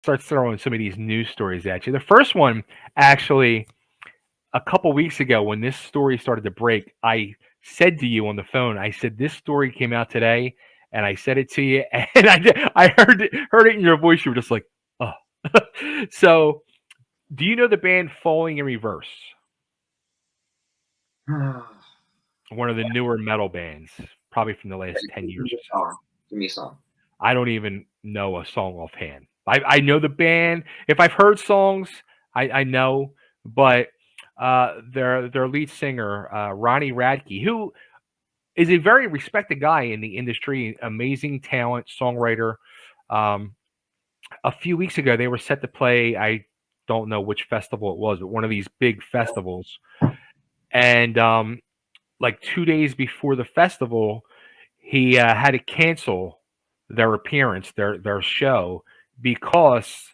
start throwing some of these news stories at you. The first one, actually, a couple weeks ago when this story started to break, I said to you on the phone, I said this story came out today, and I said it to you, and I heard it in your voice. You were just like, oh. So, do you know the band Falling in Reverse? One of the newer metal bands, probably from the last 10 years or so. Give me some. I don't even know a song offhand. I know the band. If I've heard songs, I know, but their lead singer, Ronnie Radke, who is a very respected guy in the industry, amazing talent, songwriter. Um, a few weeks ago, they were set to play. I don't know which festival it was, but one of these big festivals. And like 2 days before the festival, he had to cancel their appearance, their show, because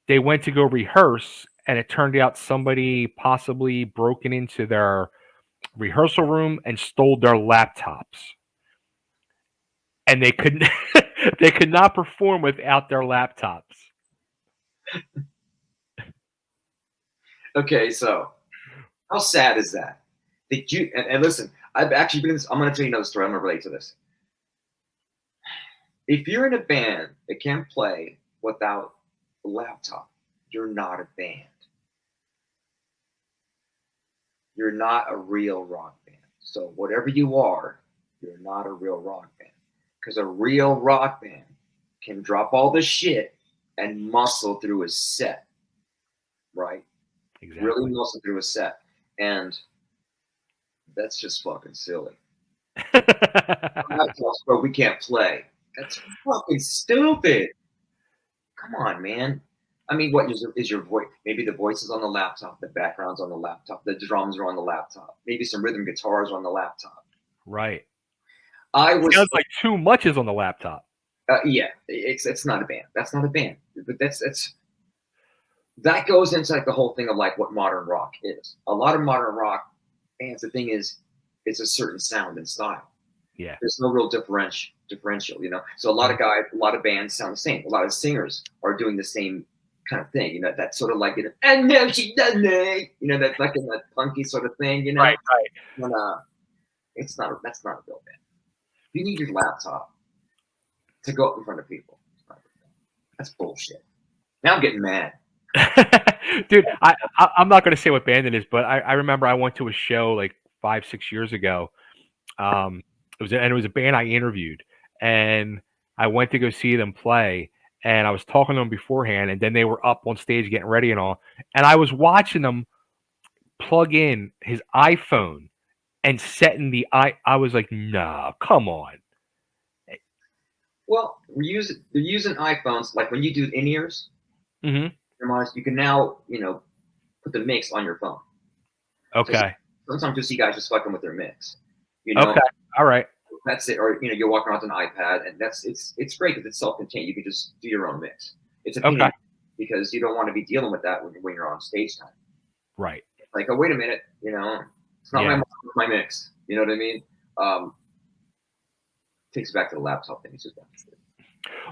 they went to go rehearse, and it turned out somebody possibly broken into their rehearsal room and stole their laptops, and they could they could not perform without their laptops. Okay, so how sad is that? Did you and listen? I've actually been. I'm going to tell you another story. I'm going to relate to this. If you're in a band that can't play without a laptop, you're not a band. You're not a real rock band. So whatever you are, you're not a real rock band. Because a real rock band can drop all the shit and muscle through a set, right? Exactly. Really muscle through a set. And that's just fucking silly. Bro, we can't play. That's fucking stupid. Come on, man. I mean, what is your voice? Maybe the voice is on the laptop, the background's on the laptop, the drums are on the laptop, maybe some rhythm guitars are on the laptop. Right. I was sounds like too much is on the laptop. Yeah, it's not a band. That's not a band. But that goes into like the whole thing of like what modern rock is. A lot of modern rock bands, the thing is, it's a certain sound and style. Yeah. There's no real differential, you know. So a lot of bands sound the same. A lot of singers are doing the same kind of thing, you know. That's sort of like and now she done it, you know, that like in that punky sort of thing, you know. Right. And, that's not a real band. You need your laptop to go up in front of people. That's bullshit. Now I'm getting mad. Dude, I'm not going to say what band it is, but I remember I went to a show like 5-6 years ago. It was a band I interviewed, and I went to go see them play, and I was talking to them beforehand, and then they were up on stage getting ready and all, and I was watching them plug in his iPhone and setting the I was like, nah, come on. Well, they're using iPhones like when you do in-ears. Mm-hmm. You can now, you know, put the mix on your phone. Okay. So sometimes you see guys just fucking with their mix. You know. Okay. All right. That's it. Or you know, you're walking around with an iPad, and it's great because it's self-contained. You can just do your own mix. It's a pain because you don't want to be dealing with that when you're on stage time. Right. Like, oh wait a minute, you know, it's not my mix. You know what I mean? Takes it back to the laptop thing. It's just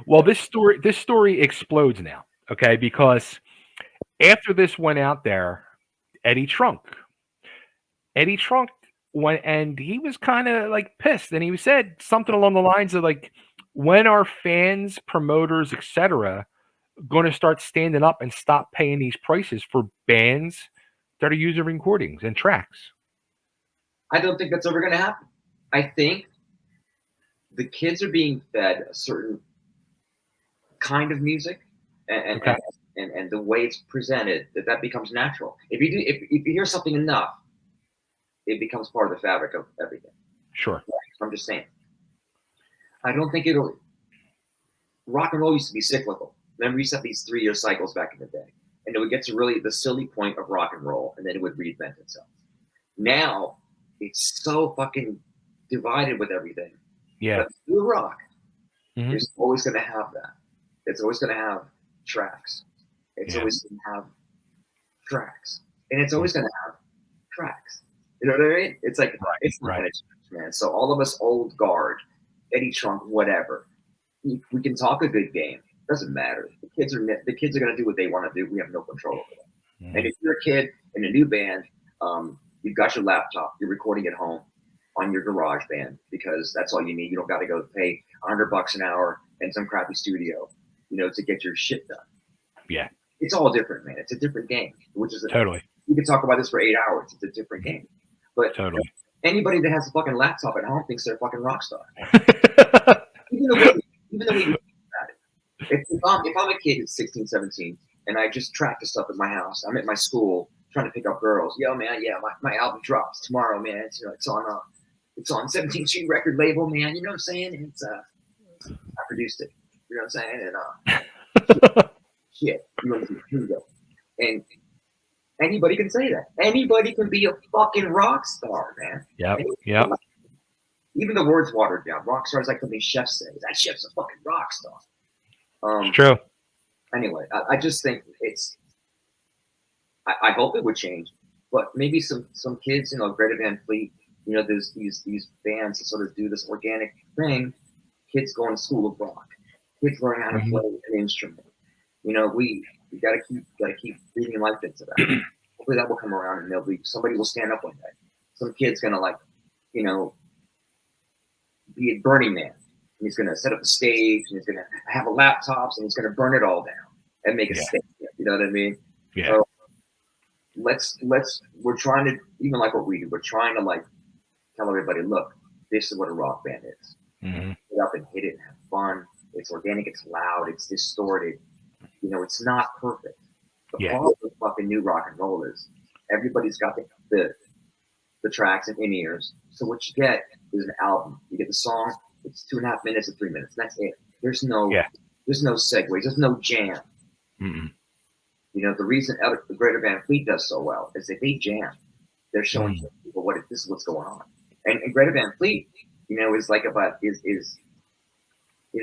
well, this story explodes now. Okay, because after this went out there, Eddie Trunk went, and he was kind of like pissed, and he said something along the lines of like, when are fans, promoters, etc., going to start standing up and stop paying these prices for bands that are using recordings and tracks? I don't think that's ever going to happen. I think the kids are being fed a certain kind of music, and the way it's presented, that becomes natural. If you hear something enough, it becomes part of the fabric of everything. Sure. I'm just saying. I don't think rock and roll used to be cyclical. Remember, we used to have these 3-year cycles back in the day. And it would get to really the silly point of rock and roll, and then it would reinvent itself. Now, it's so fucking divided with everything. Yeah. But new rock is always going to have that. It's always going to have tracks. It's always going to have tracks. And it's always going to have tracks. You know what I mean? It's like, it's not going to change, man. So all of us old guard, Eddie Trunk, whatever, we can talk a good game. Doesn't matter. The kids are gonna do what they want to do. We have no control over them. And Mhm. if you're a kid in a new band, you've got your laptop, you're recording at home on your garage band because that's all you need. You don't got to go pay $100 an hour in some crappy studio, to get your shit done. Yeah, It's all different, man. It's a different game, which is totally, we could talk about this for 8 hours. It's a different game. But totally. anybody that has a fucking laptop at home thinks they're a fucking rock star. Even the way, even the way you think about it. If I'm a kid who's 16, 17, and I just track the stuff at my house, I'm at my school trying to pick up girls. Yo, man, yeah, my album drops tomorrow, man. It's on 17th Street record label, man. You know what I'm saying? I produced it. You know what I'm saying? And shit. Here we go. And anybody can say that. Anybody can be a fucking rock star, man. Yep. Yep. Even the words watered down. Rock star is like something chefs say. That chef's a fucking rock star. It's true. Anyway, I just think I hope it would change, but maybe some kids, Greta Van Fleet, there's these bands that sort of do this organic thing. Kids going to school of rock. Kids learning how to Mhm. play an instrument. We gotta keep breathing life into that. Hopefully that will come around and somebody will stand up one day. Some kid's gonna be a Burning Man. And he's gonna set up a stage and he's gonna have a laptops and he's gonna burn it all down and make a Yeah. statement. You know what I mean? Yeah. So we're trying to, even like what we do, we're trying to tell everybody, look, this is what a rock band is. Mhm. Get up and hit it and have fun. It's organic, it's loud, it's distorted. It's not perfect. The Yeah. problem with fucking new rock and roll is everybody's got the tracks and in-ears. So what you get is an album. You get the song, it's 2.5 minutes or 3 minutes. That's it. There's no Yeah. segues, there's no jam. Mm-mm. The reason the Greater Van Fleet does so well is that they jam. They're showing people this is what's going on. And Greater Van Fleet, is like about is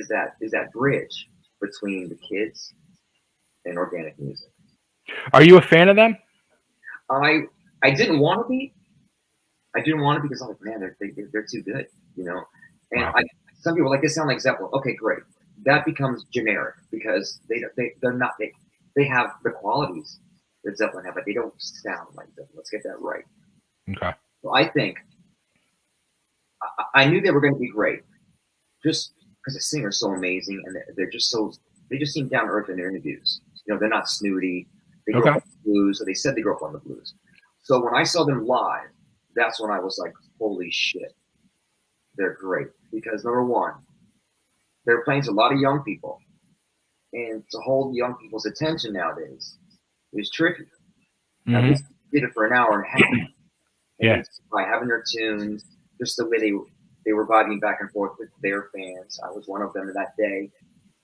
that bridge between the kids and organic music. Are you a fan of them? I didn't want to be. I didn't want to because I'm like, man, they're too good, And Wow. some people they sound like Zeppelin. Okay, great. That becomes generic because they're not they have the qualities that Zeppelin have, but they don't sound like Zeppelin. Let's get that right. Okay. So I think I knew they were going to be great, just because the singer's so amazing and they're just they just seem down to earth in their interviews. They're not snooty. They grew up on the blues, so they said they grew up on the blues. So when I saw them live, that's when I was like, holy shit, they're great. Because number one, they're playing to a lot of young people, and to hold young people's attention nowadays is tricky. Now, Mhm. this did it for an hour and a half. Yeah. By having their tunes, just the way they were vibing back and forth with their fans. I was one of them that day,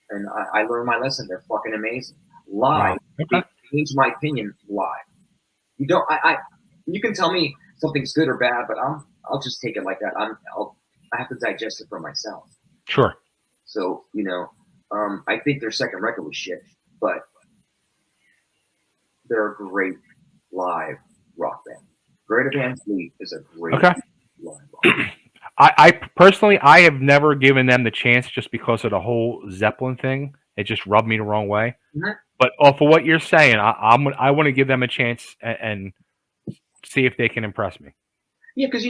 and I learned my lesson. They're fucking amazing. Live, Wow. Okay. they changed my opinion live. You don't. You can tell me something's good or bad, but I'll just take it like that. I have to digest it for myself. Sure. So I think their second record was shit, but they're a great live rock band. Greta Van Fleet is a great Okay. live rock band. I personally, I have never given them the chance just because of the whole Zeppelin thing. It just rubbed me the wrong way. Mm-hmm. But off of what you're saying, I want to give them a chance and see if they can impress me. Yeah, because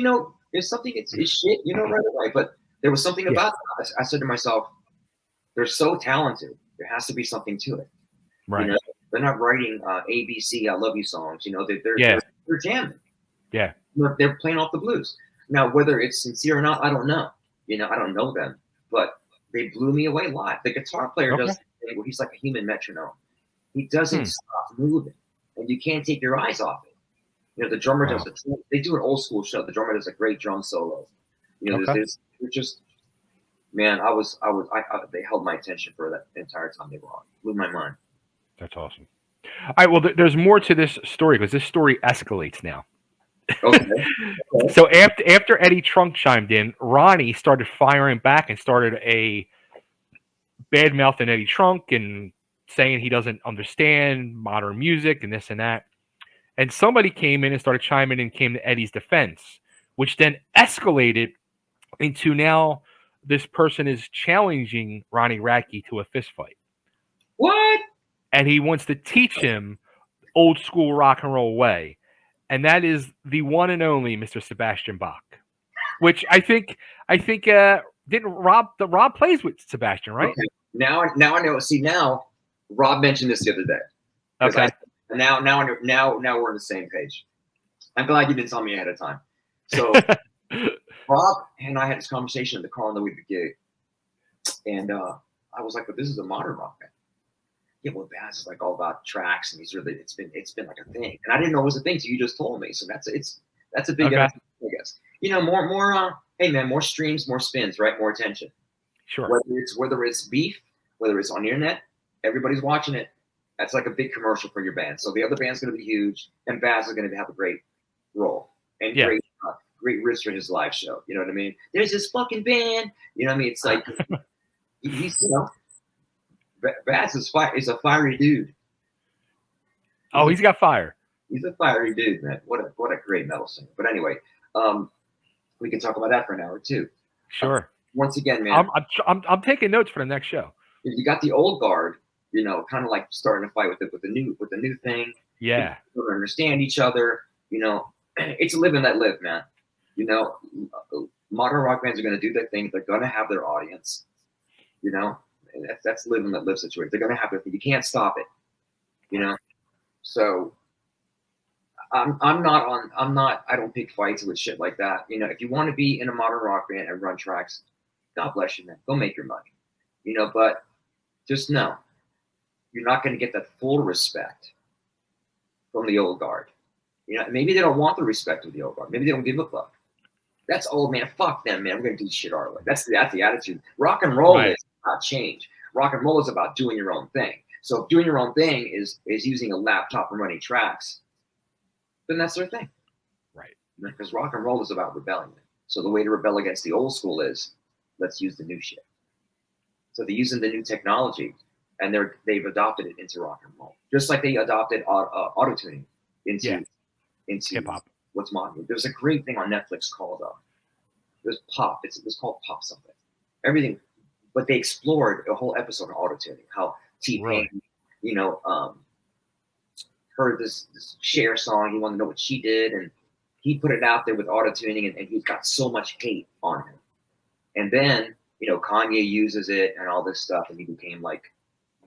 if something is shit, right away. But there was something about that. I said to myself, they're so talented. There has to be something to it. Right. They're not writing ABC "I Love You" songs. They're jamming. Yeah. They're playing off the blues. Now, whether it's sincere or not, I don't know. I don't know them, but they blew me away live. The guitar player does the thing where he's like a human metronome. He doesn't stop moving, and you can't take your eyes off it. The drummer does they do an old school show. The drummer does a great drum solo. There's just, man, they held my attention for that entire time they were on. Blew my mind. That's awesome. All right. Well, there's more to this story because this story escalates now. Okay. So after Eddie Trunk chimed in, Ronnie started firing back and started a bad mouthing Eddie Trunk and saying he doesn't understand modern music and this and that. And somebody came in and started chiming in and came to Eddie's defense, which then escalated into now this person is challenging Ronnie Radke to a fist fight. What? and he wants to teach him old school rock and roll way, and that is the one and only Mr. Sebastian Bach, which I think didn't Rob plays with Sebastian, right? Okay. Now I know. See, now Rob mentioned this the other day. Okay. Now we're on the same page. I'm glad you didn't tell me ahead of time. So Rob and I had this conversation in the car on the way to the gig, and I was like, "But this is a modern rock band." Yeah, well, Baz is like all about tracks, and it's been like a thing, and I didn't know it was a thing. So you just told me, so that's a big, Okay. I guess. More. Hey man, more streams, more spins, right? More attention. Sure. Whether it's beef, whether it's on the internet, everybody's watching it. That's like a big commercial for your band. So the other band's going to be huge, and Baz is going to have a great role and Yeah. great risk for his live show. You know what I mean? There's this fucking band. You know what I mean? It's like he's Baz is a fiery dude. Oh, he's got fire. He's a fiery dude, man. What a great metal singer. But anyway, we can talk about that for an hour too. Sure. Once again, man, I'm taking notes for the next show. you got the old guard, kind of like starting to fight with the new thing. Yeah. People don't understand each other. It's a live and let live, man. Modern rock bands are going to do their thing. They're going to have their audience. And that's live and let live situation. They're going to have their thing. You can't stop it. So I'm not. I don't pick fights with shit like that. If you want to be in a modern rock band and run tracks, God bless you, man. Go make your money. But just know you're not going to get that full respect from the old guard. Maybe they don't want the respect of the old guard. Maybe they don't give a fuck. That's old, man. Fuck them, man. We're going to do shit our way. That's the attitude. Rock and roll is about change. Rock and roll is about doing your own thing. So if doing your own thing is using a laptop and running tracks, then that's their thing. Right. Because rock and roll is about rebellion. So the way to rebel against the old school is let's use the new shit. So they're using the new technology, and they've adopted it into rock and roll, just like they adopted auto-tuning into hip hop. What's modern. There's a great thing on Netflix called there's Pop. It's called Pop something. Everything, but they explored a whole episode of auto-tuning. How T-Pain, heard this Cher song. He wanted to know what she did, and he put it out there with auto-tuning, and he got so much hate on him. And then Kanye uses it and all this stuff, and he became like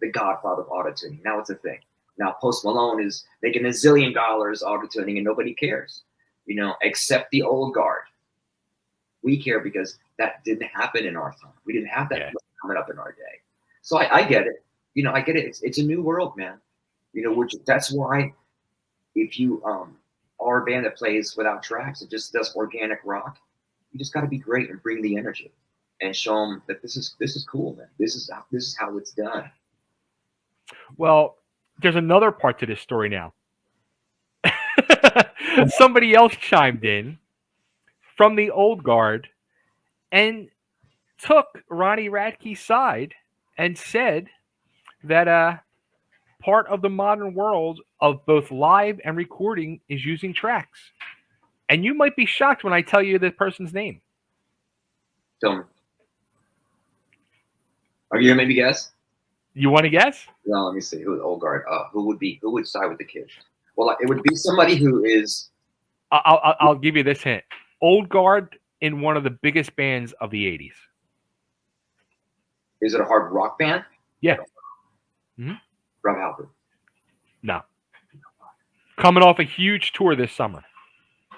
the godfather of auto-tuning. Now it's a thing. Now Post Malone is making $1 zillion auto-tuning, and nobody cares, except the old guard. We care because that didn't happen in our time. We didn't have that coming up in our day. So I get it. I get it. It's a new world, man. That's why if you are a band that plays without tracks and just does organic rock, you just got to be great and bring the energy and show them that this is cool, man. This is how it's done. Well, there's another part to this story now. Somebody else chimed in from the old guard and took Ronnie Radke's side and said that part of the modern world of both live and recording is using tracks. And you might be shocked when I tell you the person's name. Tell me. Are you gonna maybe guess? You want to guess? No, let me see. Who old guard? Who would side with the kids? Well, it would be somebody who is. I'll give you this hint. Old guard in one of the biggest bands of the 80s. Is it a hard rock band? Yeah. Mm-hmm. Rob Halford. No. Coming off a huge tour this summer. I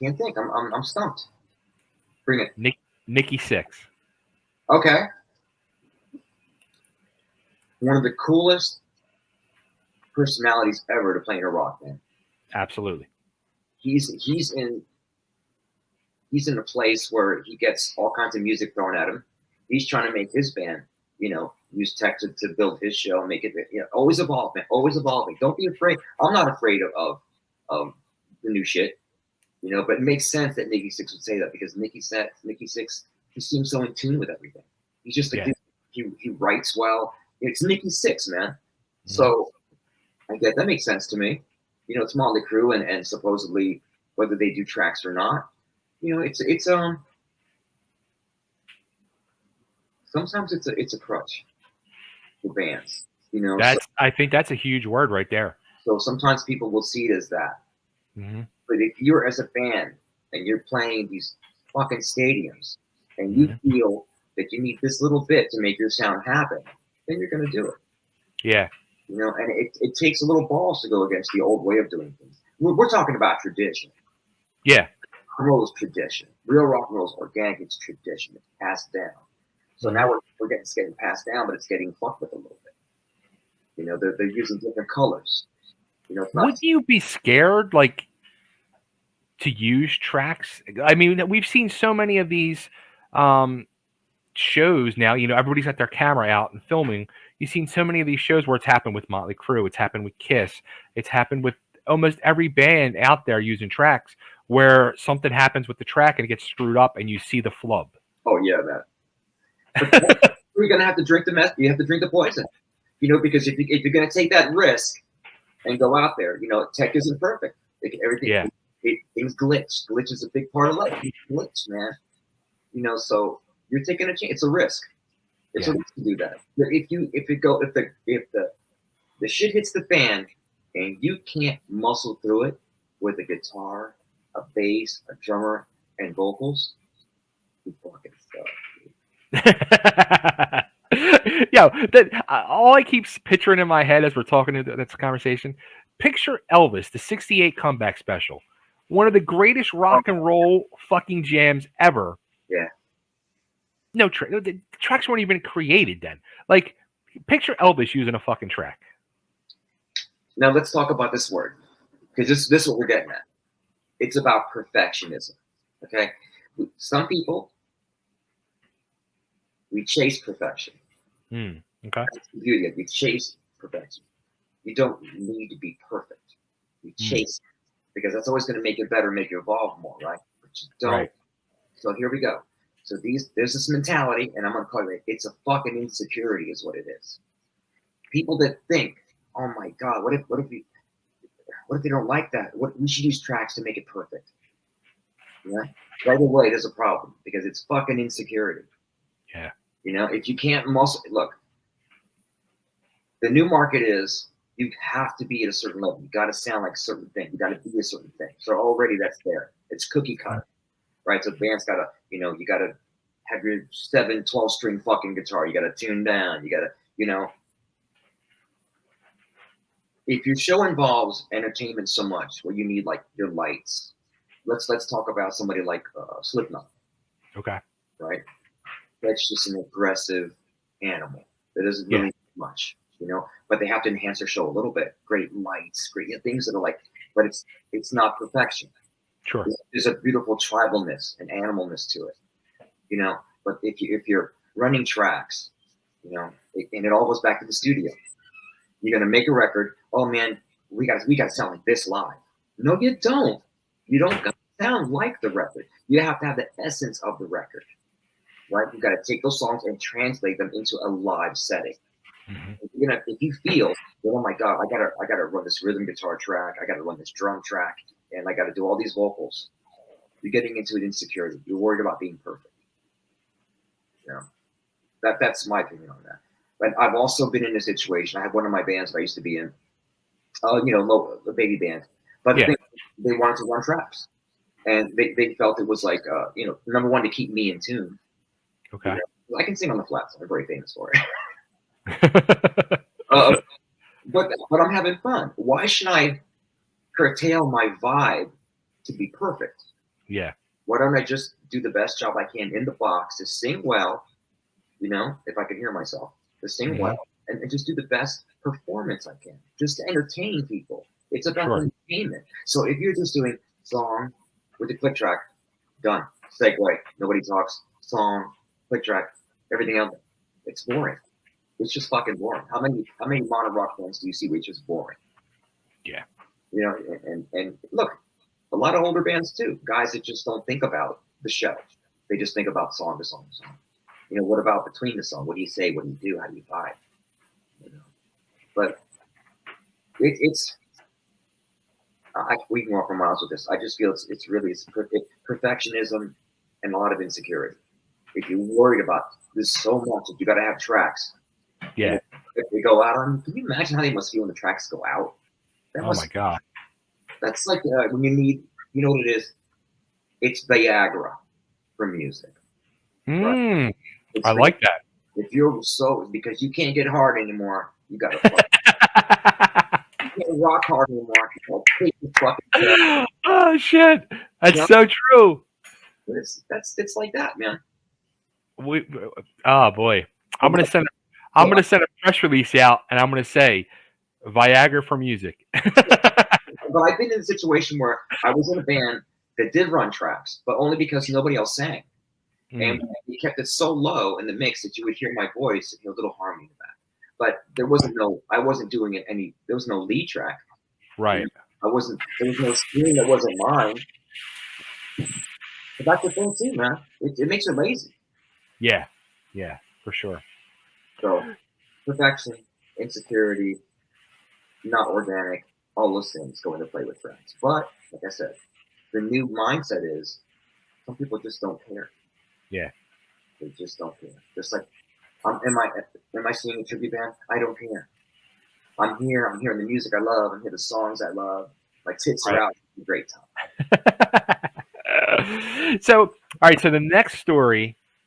can't think. I'm stumped. Bring it. Nikki Sixx. Okay. One of the coolest personalities ever to play in a rock band. Absolutely. He's in a place where he gets all kinds of music thrown at him. He's trying to make his band, use tech to build his show, make it, always evolving, always evolving. Don't be afraid. I'm not afraid of the new shit, but it makes sense that Nikki Sixx would say that because Nikki Sixx, he seems so in tune with everything. He's just like, he writes well. It's Nikki Sixx, man. Mm-hmm. So I get that makes sense to me. It's Motley Crue and supposedly whether they do tracks or not, it's sometimes it's a crutch for bands. You know, so, I think that's a huge word right there. so sometimes people will see it as that. Hmm. But if you're as a band and you're playing these fucking stadiums and you Hmm. feel that you need this little bit to make your sound happen, then you're gonna do it. Yeah. You know, and it takes a little balls to go against the old way of doing things. We're talking about tradition. Yeah. Rock and roll is tradition. Real rock and roll is organic. It's tradition. It's passed down. So Hmm. now it's getting passed down, but it's getting fucked with a little bit. You know, they're using different colors. You know, it's not. Would you be scared, like, to use tracks? I mean, we've seen so many of these um, shows now. You know, everybody's got their camera out and filming. You've seen so many of these shows where it's happened with Motley Crue, it's happened with Kiss, it's happened with almost every band out there using tracks where something happens with the track and it gets screwed up and you see the flub. Oh yeah, that. But you're gonna have to drink the mess. You have to drink the poison. You know, because if you're gonna take that risk and go out there, you know, tech isn't perfect. Everything Yeah. things glitch. Glitch is a big part of life. Glitch, man. You know, so you're taking a chance. It's a risk. It's a Yeah. risk to do that. But if the shit hits the fan and you can't muscle through it with a guitar, a bass, a drummer, and vocals, you fucking suck. Yo, that all I keep picturing in my head as we're talking in this conversation, picture Elvis, the '68 comeback special, one of the greatest Um, rock and roll fucking jams ever. yeah. No, the tracks weren't even created then. Like, picture Elvis using a fucking track. Now let's talk about this word because this is what we're getting at. It's about perfectionism. Okay. Some people we chase perfection. Hmm. Okay. That's the beauty of it. We chase perfection. You don't need to be perfect. You Hmm. chase it because that's always going to make it better, make you evolve more, right? But you don't. Right. So here we go. So there's this mentality, and I'm gonna call it it's a fucking insecurity, is what it is. People that think, oh my god, what if they don't like that? What we should use tracks to make it perfect. Yeah, right away there's a problem because it's fucking insecurity. Yeah. You know, if you can't muscle, look, the new market is you have to be at a certain level. You got to sound like a certain thing. You got to be a certain thing. So already that's there. It's cookie cutter, right? So the band's got to, you know, you got to have your 12 string fucking guitar. You got to tune down. You got to, you know, if your show involves entertainment so much, where you need like your lights. Let's talk about somebody like Slipknot, Okay. right? That's just an aggressive animal that doesn't Yeah. really do much, you know. But they have to enhance their show a little bit. Great lights, great, you know, things that are like, but it's not perfection. Sure. There's a beautiful tribalness and animalness to it, you know. But if you're running tracks, you know, and it all goes back to the studio. You're gonna make a record. Oh man, we got to sound like this live. No, you don't. You don't gotta sound like the record. You have to have the essence of the record, right? You got to take those songs and translate them into a live setting. Hmm. If you feel, oh my god, I gotta run this rhythm guitar track. I gotta run this drum track, and I gotta do all these vocals. You're getting into an insecurity. You're worried about being perfect. You know, that's my opinion on that. But I've also been in a situation. I had one of my bands that I used to be in, you know, a baby band. But the Yeah. thing, they wanted to run tracks, and they felt it was like, you know, number one to keep me in tune. You Okay. know, I can sing on the flats. I'm very famous for it. Uh, but I'm having fun. Why should I curtail my vibe to be perfect? Yeah. Why don't I just do the best job I can in the box to sing well? You know, if I can hear myself, to sing Hmm. well and just do the best performance I can, just to entertain people. It's about Sure. entertainment. So if you're just doing song with the click track, done, segue, nobody talks, song, click track, everything else, it's boring. It's just fucking boring. How many modern rock bands do you see which is boring? Yeah. You know, and look, a lot of older bands too, guys that just don't think about the show. They just think about song to song to song. You know, what about between the song? What do you say? What do you do? How do you vibe? You know, but it's we can walk for miles with this. I just feel it's perfectionism and a lot of insecurity. if you're worried about this so much that you got to have tracks, and Yeah. if they go out on, can you imagine how they must feel when the tracks go out? That Oh my must. God. That's like when you need. You know what it is? It's Viagra for music, right? Mm, It's I Viagra. like that. If you're so because you can't get hard anymore, you got to fuck. You can't rock hard anymore. You know, take the fucking pill. Oh shit. You That's know, so true. it's like that, man. We, oh boy. But I'm gonna send I'm so gonna send a press release out and I'm gonna say Viagra for music. but I've been in a situation where I was in a band that did run tracks, but only because nobody else sang. And Mm, we kept it so low in the mix that you would hear my voice and a little harmony in the back. But there wasn't no, I wasn't doing it any, there was no lead track. right. I wasn't, there was no screen that wasn't mine. But that's the thing too, man. It makes you lazy. Yeah. Yeah, for sure. So perfection, insecurity, not organic, all those things go into play with friends. But like I said, the new mindset is some people just don't care. Yeah. They just don't care. Just like, am I seeing a tribute band? I don't care. I'm here. I'm hearing the music I love. I'm hearing the songs I love. My tits are Right. out. It's a great time. So, all right. So the next story